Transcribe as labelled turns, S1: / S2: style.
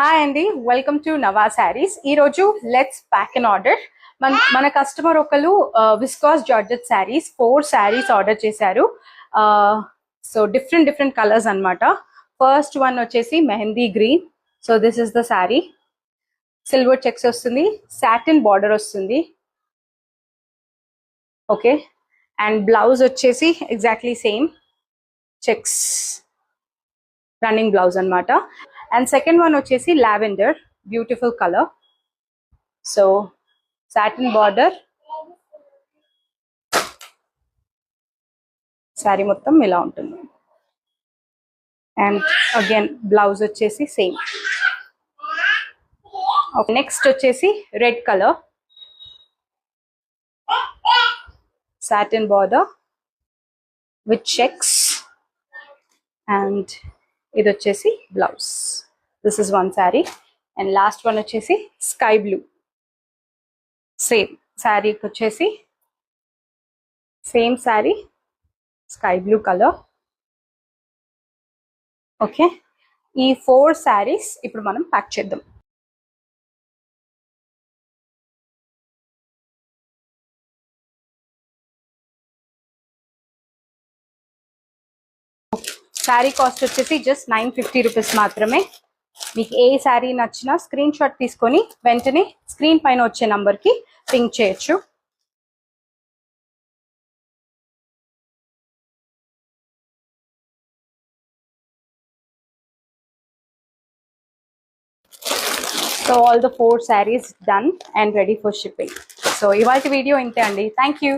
S1: Hi అండి, welcome to నవా saris. ఈ రోజు లెట్స్ ప్యాక్ అండ్ ఆర్డర్. మన కస్టమర్ ఒకరు viscous georgette saris 4 saris order చేశారు. సో డిఫరెంట్ కలర్స్ అన్నమాట. ఫస్ట్ వన్ వచ్చేసి mehndi green. So this is the sari. Silver checks వస్తుంది, సాటిన్ బార్డర్ వస్తుంది. ఓకే, అండ్ బ్లౌజ్ వచ్చేసి exactly same checks running blouse అన్నమాట. అండ్ సెకండ్ వన్ వచ్చేసి lavender, beautiful colour. So satin border, sari మొత్తం ఇలా ఉంటుంది. అండ్ అగైన్ బ్లౌజ్ వచ్చేసి సేమ్. నెక్స్ట్ వచ్చేసి red colour, satin border with checks. And ఇది వచ్చేసి blouse. This is one sari. And last one వచ్చేసి స్కై బ్లూ. సేమ్ శారీకి వచ్చేసి same sari, sky blue colour. Okay, ఈ 4 శారీస్ ఇప్పుడు మనం ప్యాక్ చేద్దాం. శారీ కాస్ట్ వచ్చేసి జస్ట్ 950 రూపీస్ మాత్రమే. మీకు ఏ శారీ నచ్చినా స్క్రీన్ షాట్ తీసుకొని వెంటనే స్క్రీన్ పైన వచ్చే నంబర్కి పింక్ చేయొచ్చు. So all the 4 saris done and ready for shipping. So ఇవాళ వీడియో ఇంతే అండి. Thank you.